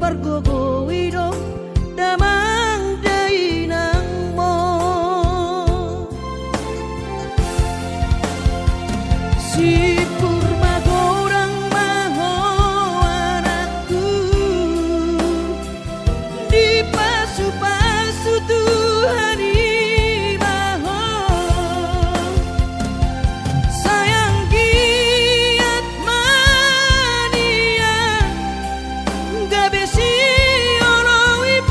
Pargogowido damang dainang mo si purma gorang maho anakku di pasu-pasu Tuhan maho sayang giat mania gabe si oloi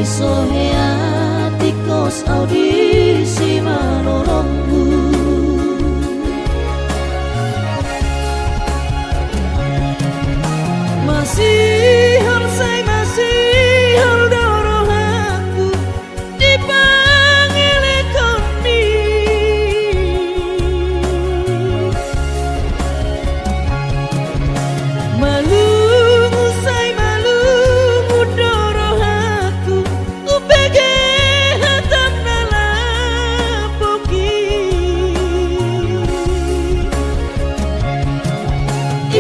ai sohea tikos audisi manolongku masih horsai masih holdoro aku dipanggil koni malu usai malu mudoro aku upege hatam nalapoki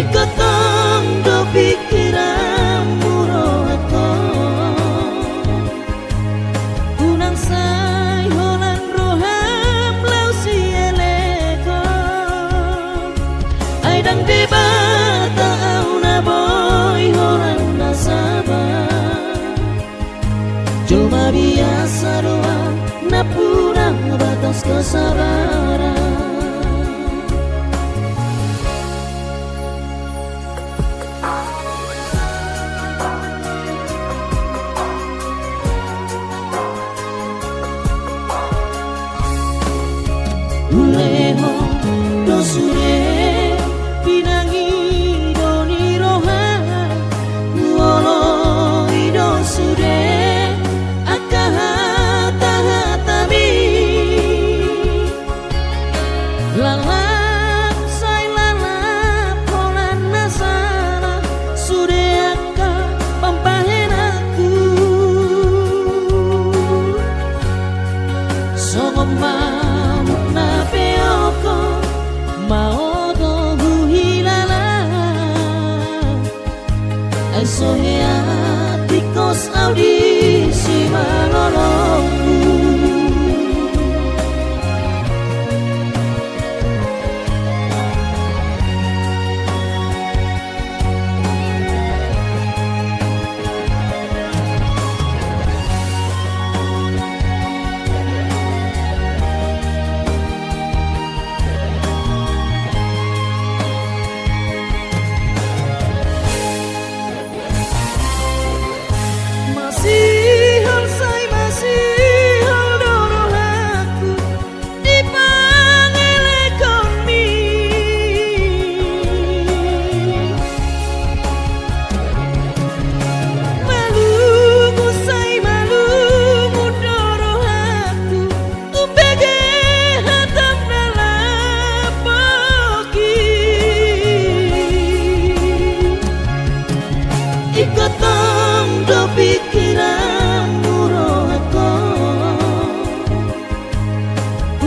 ikotong do pikiranmu rohako unang say holan roham lau si eleko ay dang debata au na boy holan nasabah cuma biasa doang na purang batas kesabaran Uleho dosure pinangi doni roha nuolo idosure akahata hatami lalap say lalap holan nasala sude aka pampahenaku songoma Maodo huhilala ay sohea tikos audisi manolongku ikotong do pikiranmu rohako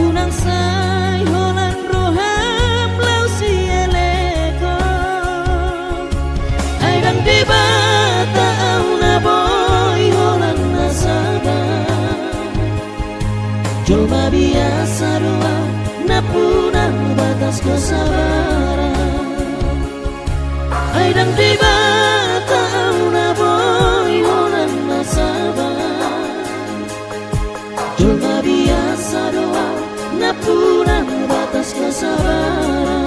unang say holan roham lau si eleko ay dang debata au na boy holan nasabah cuma biasa doang na punang batas kesabaran ay dang debata na boy holan nasabah cuma biasa doang na punang batas kesabaran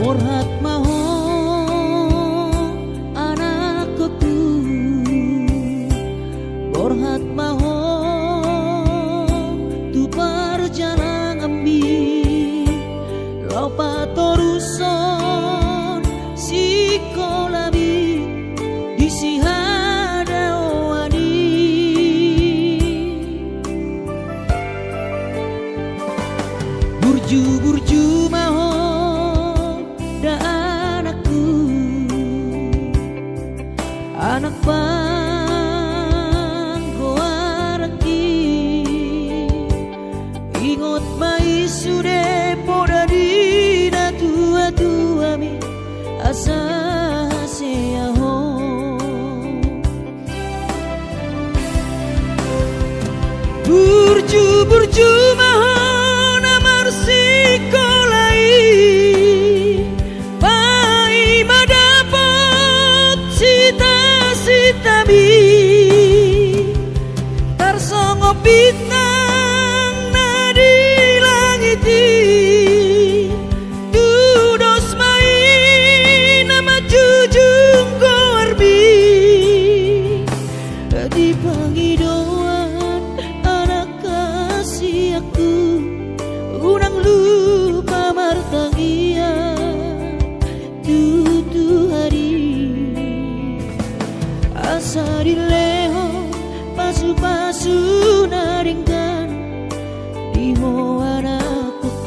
Borhat maho anakku, borhat maho tu perjalanan ambi lopa toruson sikolabi di sihada wani burju maho anak panggoaraki ingot mai sude poda dina tua mi asa seaho burju mahon amar sikolai pai madapat sita-sitabi tarsongo bintang nadi langiti dudos mai nama jujung korbi di panggidoan anak kasih aku unang lupa martagia tutu hari asari leho pasu-pasu naringkan di anakku.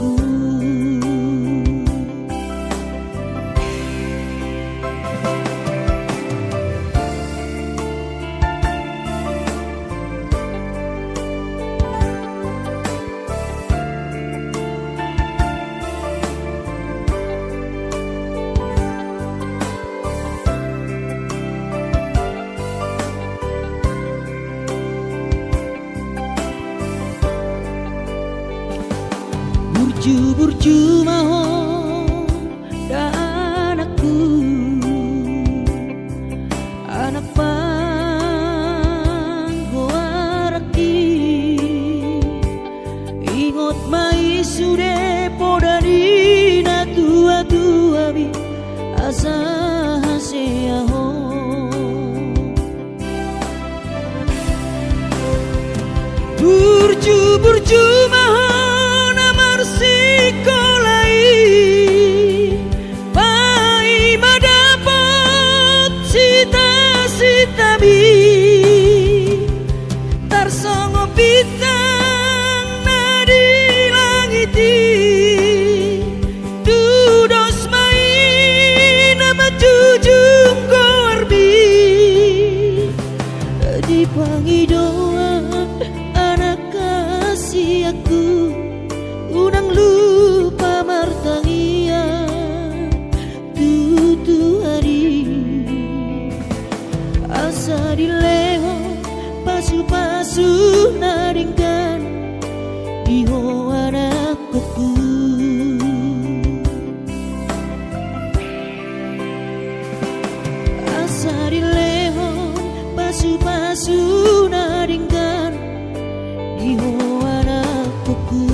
Burju mahon da anakku, anak panggoaraki ingot mai sude poda dina tua bi asa seaho burju mahon amar sikolai pai madapat sita-sitabi tarsongo bintang nadi langiti dudos mai nama jujung korbi di panggidoan anak kasih aku unang lupa martangia tutu hari asa di sari lehon pasu-pasu naringkan iho anakku.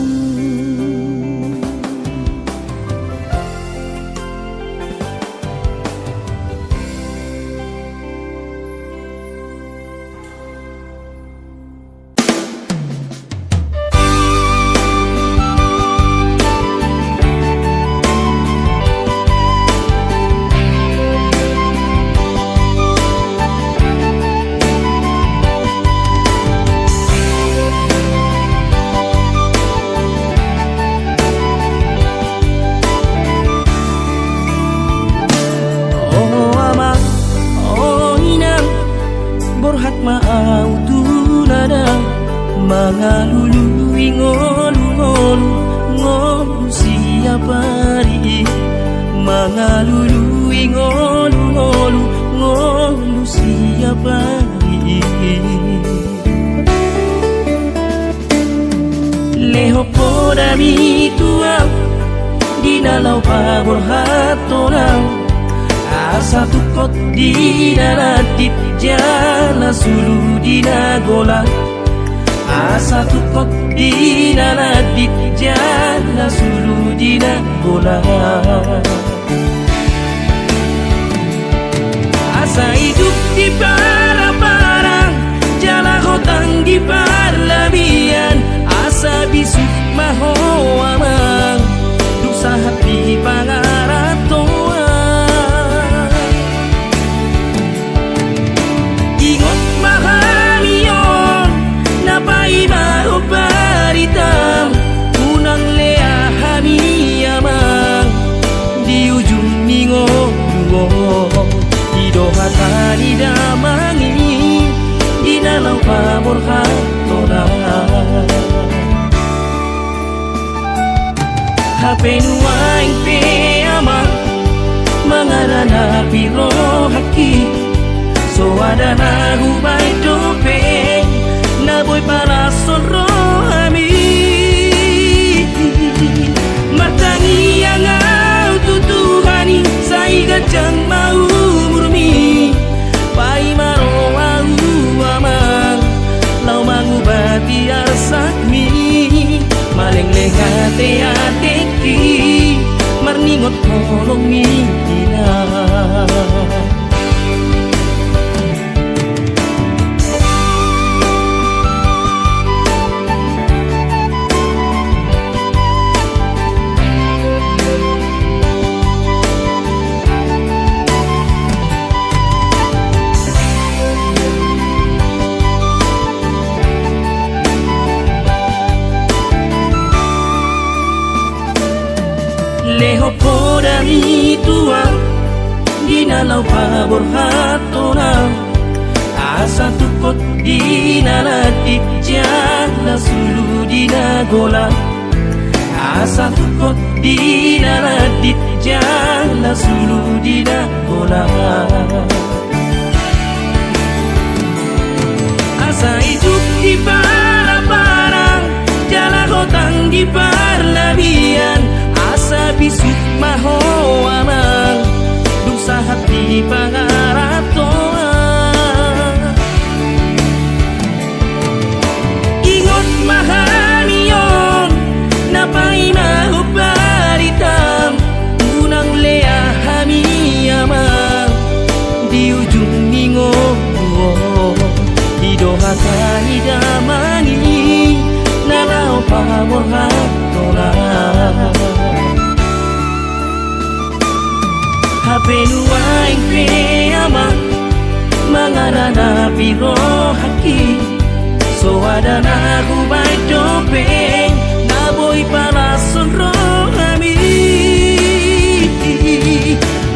Mau tunada mangalului ngolu-ngolu ngolu siapa ri mangalului ngolu-ngolu ngolu siapa ri leho poda mi tua di nalau pabor hatonau asa tukot di naratit jala sulu di nagola asa tukot di naratit jala sulu di nagola asa hidup di parang-parang jala hotang di parlabian asa bisu maho amang dusa hati pangarato unang lea hami amang di ujung ningo ido hatani damangi di nalau pamor hatona hape nuaing pe amang mangarana piro haki so ada na hubay dope na boy para sonro hami matangi yang au tutuhani sai gajang mau murmi pai maro au amang lau mangubati asakmi maleng lehate ateki marningot kolong mina leho poda mi tua di nalau pabor hatona asa tukot di naratit jala sulu di nagola asa tukot di naratit jala sulu di nagola asa hidup di parang-parang jala hotang di parlabian bisuk maho amang dusa hati pangaratoa ingot mahanion napai mahu baritam unang lea hami amang di ujung ningo ido hatani damangi nalau pamor hatona hape nuaing pe amang mangarana piro haki so ada na hubay dopeng na boy para sonro hami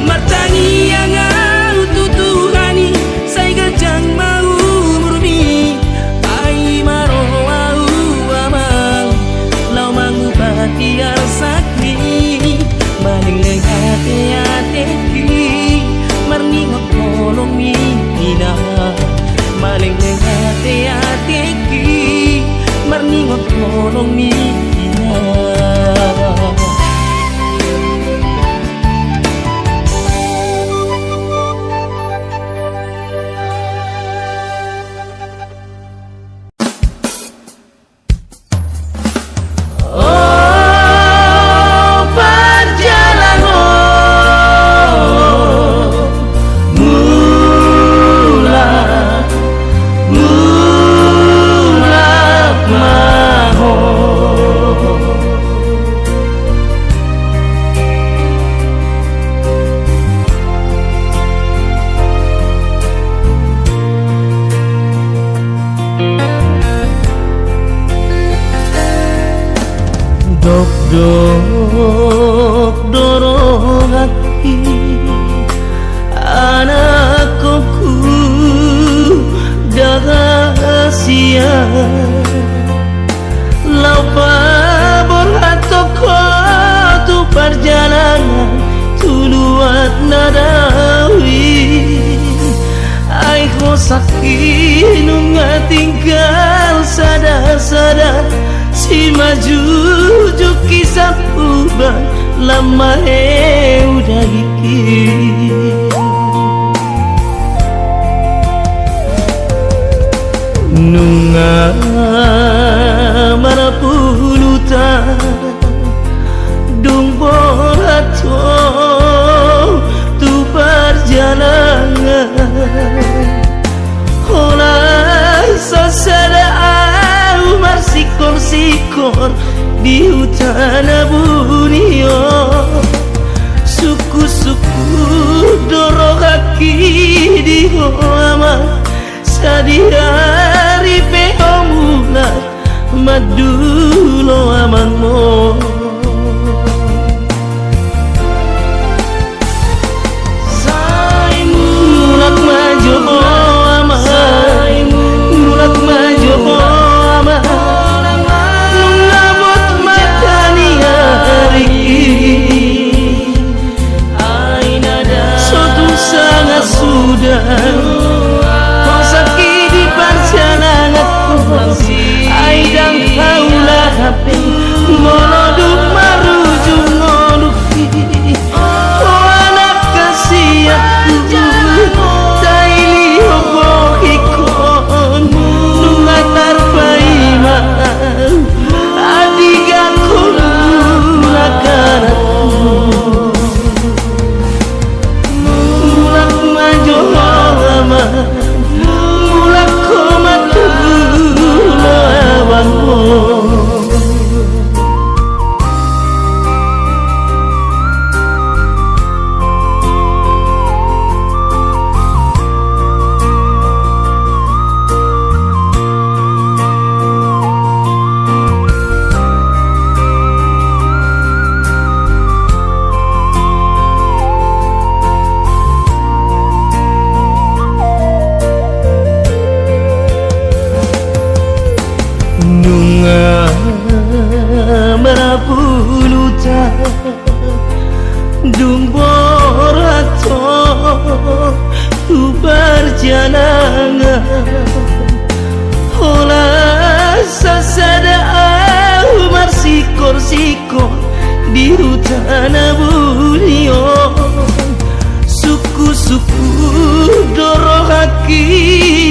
matangi yang au tutuhani say gajang mau murmi pai maro au amang lau mangubati asakni maling lehate ateki marningot kolong mina maling lehate ateki marningot kolong mina anakku dagasia laupa borhatoko tu perjalanan tuluat nadawi ai ko sakit nunga tinggal sadar-sadar si maju kisah uban lama udah iki nunga mana puluta dung borato tu perjalanan oleh sasada umar sikor di hutan bunio suku-suku doro kaki di hoama sadihari peomulat madulo amangmo saimu mulak majo ama saimu mulak majo ama nungabot matani hari ainada suatu sangat sudah aidang kaulah hape monoduk marujung ngoduki anak kasihatku taili hobo ikon nungatar paima adigaku nakaratku mulak majo lama mulak komatu merapuluta dung borato tu perjalanan olah sasada umar sikor di hutan bunio suku-suku doro kaki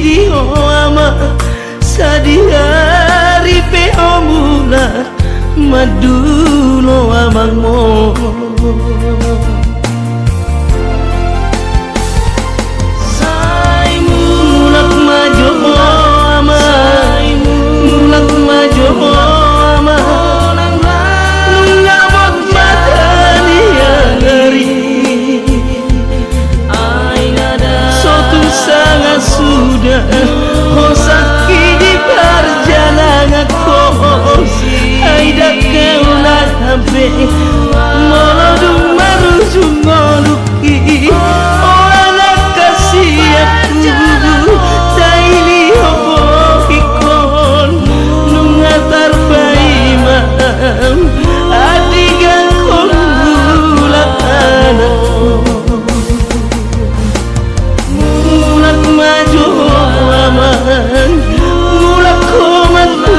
di hoama sadihari peomulat madulo amangmo saimu mulak majo ama saimu mulak majo ama nungabot matani hari ainada suatu sangat sudah hosaki di perjalanan aidak keulah hampe molodung marujung ngoduki anak kasihatku taili hobo ikon nungatar paimam adigan kolulak anakku mulak maju aman mulak komatu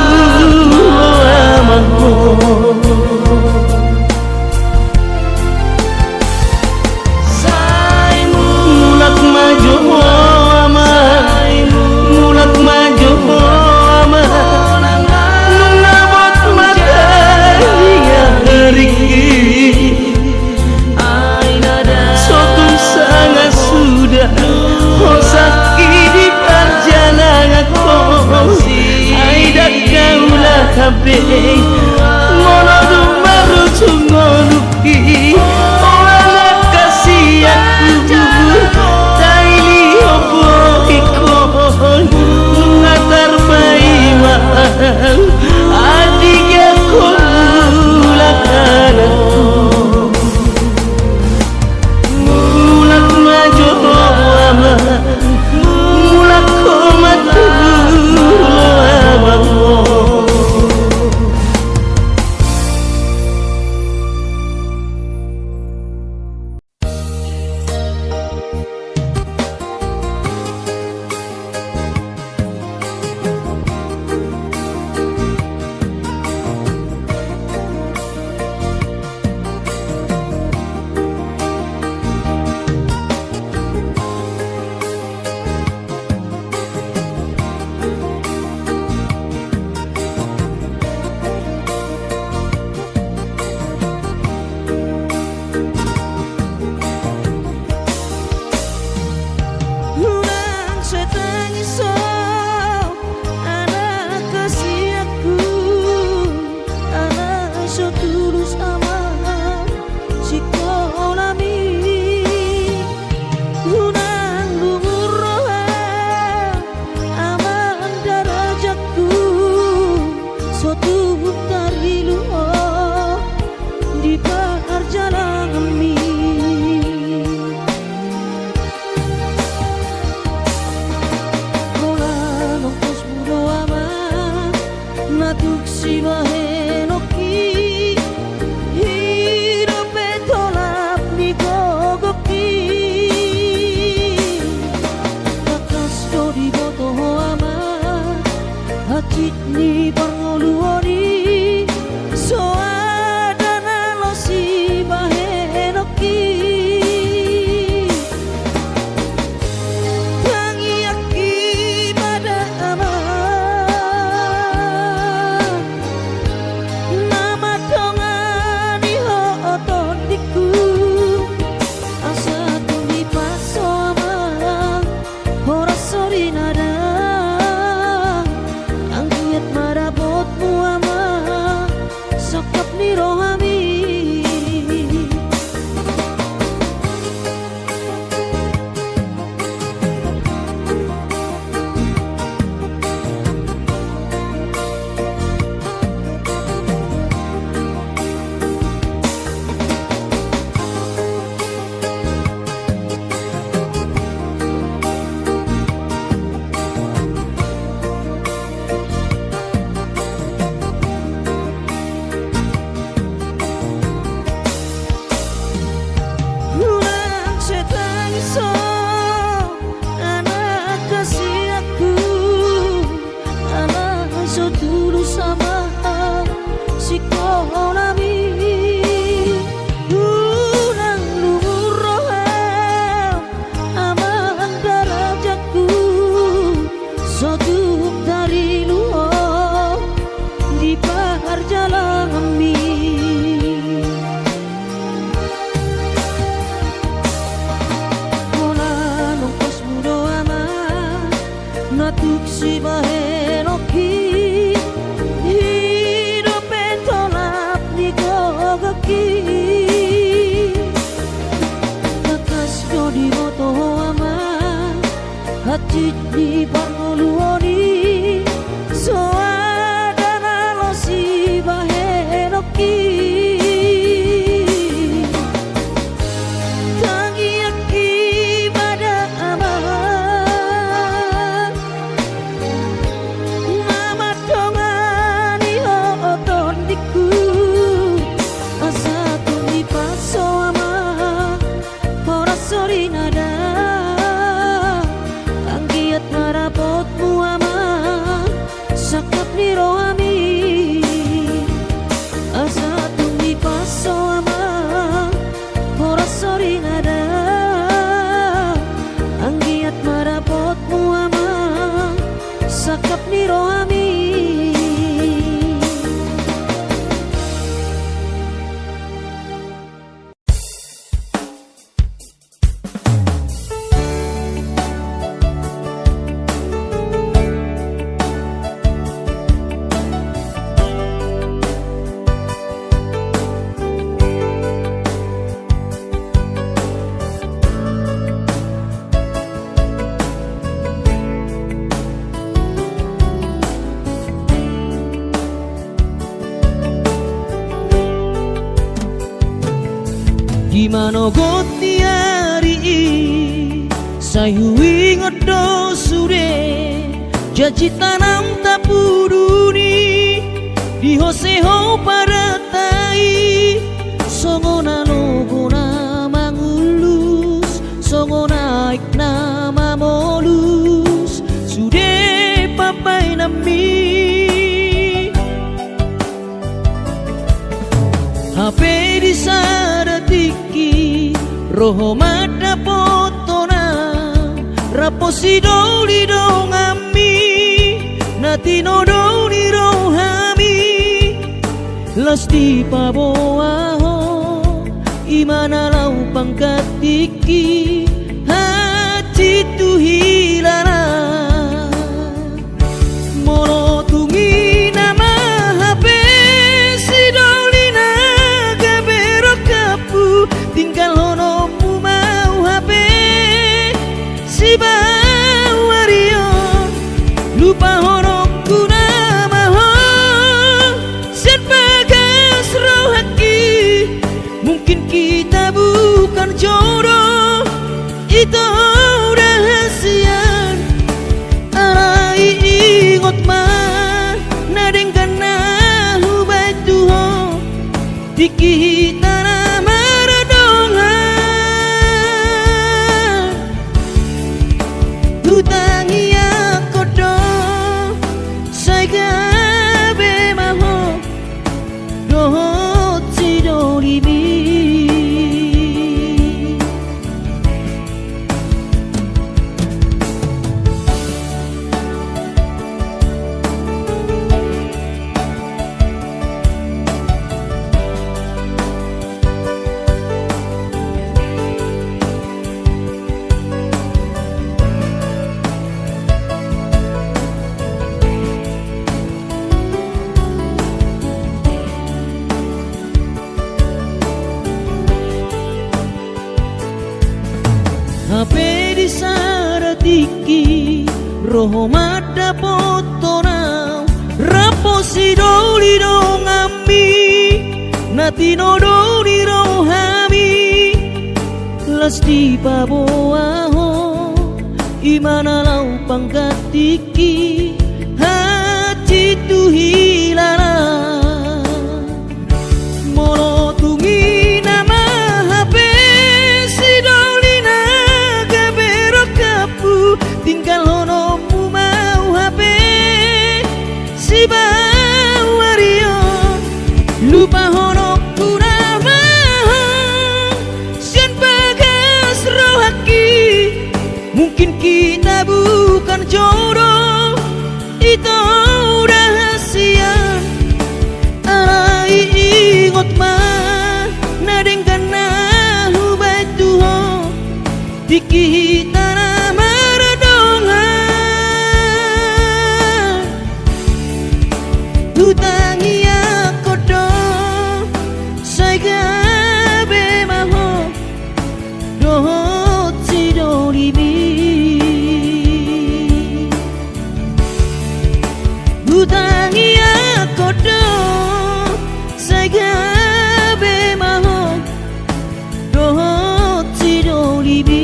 so anak kasih aku, anak so tulus sama si konami. Unang lumurohan amang darajaku, so tuk dari luar di perjalanan kami. Natuk si bahenoki hidup tolap di gogaki kakas ko di moto ama hati di pangoluoni so ada nalo si bahenoki tangi aki pada ama sorry nada anggiat marapotmu ama sakap ni roami asa tumi paso ama ora sorry nada anggiat marapotmu ama sakap ni roami. Gimana goti hari sayu ingat do sure janji tanam tapuduni di hoseho paratai songona lobona mangulus songona nama molus sude papai nami HP di sadatiki roho mada potona raposi doli dongami natino doli rohami lasti paboaho imana lau pangkatiki hati tu hilala moro tungi nama HP si doli naga berokapu tinggal honomu mau HP si bawario lupa honokku nama ho sen bagas rohaki mungkin kita bukan jodoh itu rahasia arai ingot mah nadengkan nahu batuho dikita nama radongan hutangi aku dong saya gabe maho dohot si dolibi. HP di saratiki roho mada potona raposi doli dongami natino doli rohami lasti paboaho imana lau pangkatiki hati tu hilala moro tungi nama HP si doli naga Diki tanah meredongan Utangi akodo Saigabe maho Dohot sidoribi Utangi akodo Saigabe maho Dohot sidoribi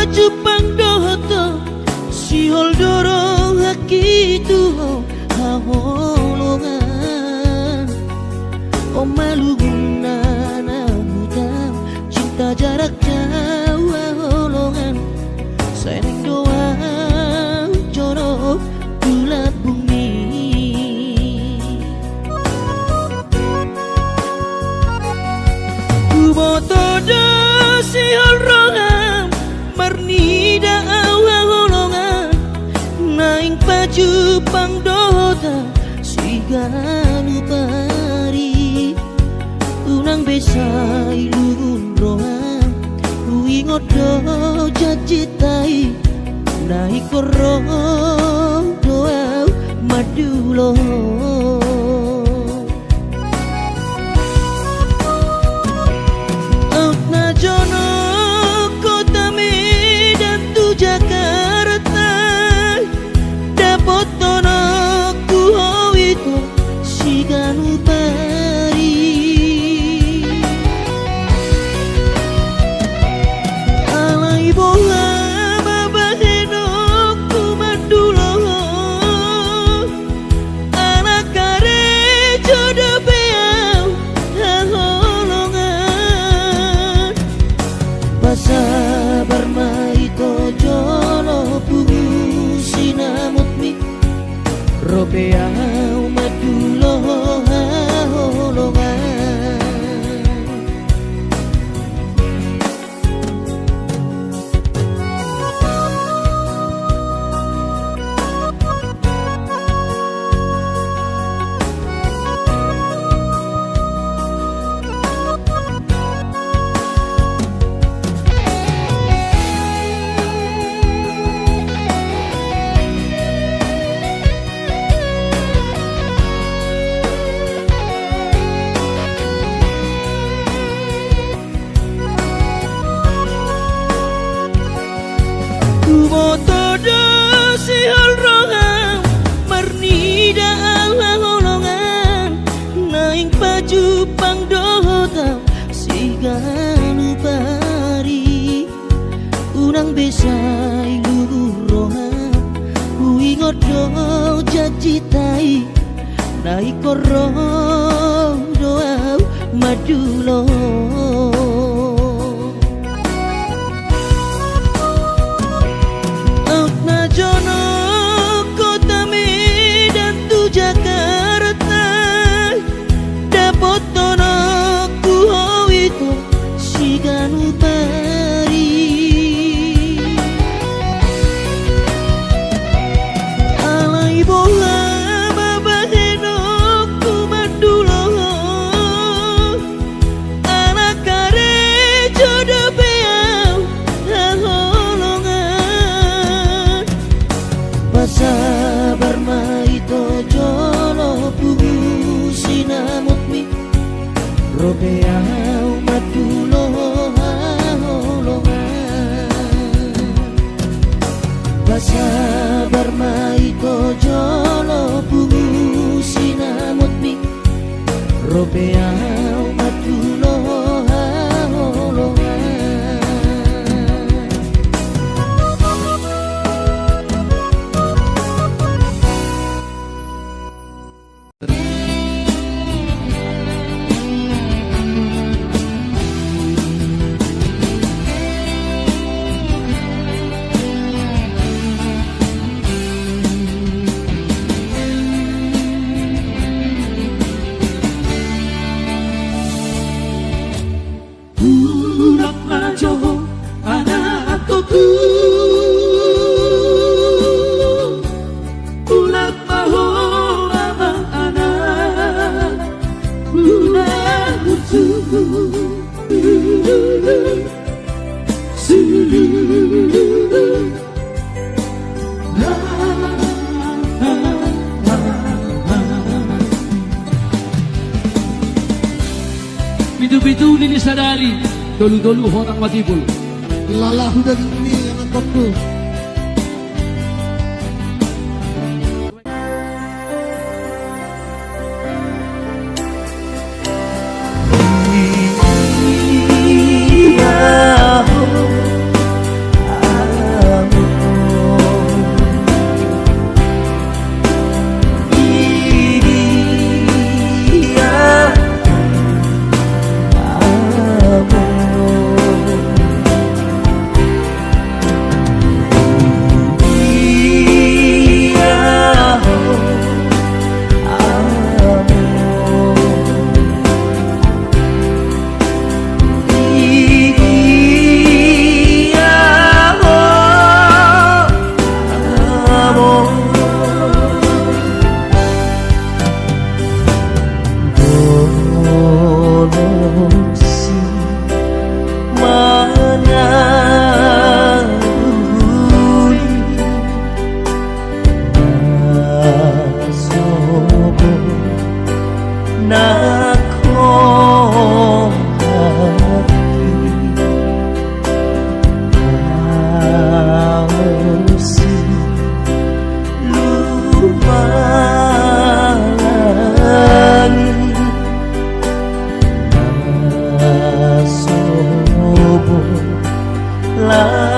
Jepang doto si hol dorong haki tuho haholongan Omalu gunana hutang cinta jarak jauh haholongan Sayang doa jodoh bulat bumi Kuboto do si hol roham marnida awal holongan naing paju pangdota siganu pari unang besai lugun roham uingot do jajitai naik korong doa madulo out na jono Jakarta dapat tono ku itu siganu pari alai boha babaheno ku madulo anak kare jodoh beau haholongan pasar bermain jolo pugu sinamutmi ropea madulo haholongan Kubotodo si hol roham marnida awal holongan naing paju pangdota siganu pari unang besai lugur roham uingot do jajitai naik korong doa madulo jono kota Medan tu Jakarta dapat tono ku itu siganu pari alai boha babaheno ku madulo anak kare jodoh beau haholongan sabar maito jolo pugu sinamutmi ropea madulo haholongan sabar maito jolo pugu sinamutmi ropea madulo haholongan Bidu-bidu linis sadari, dolu-dolu orang matibul. Lalahu dari ini anak kokku. la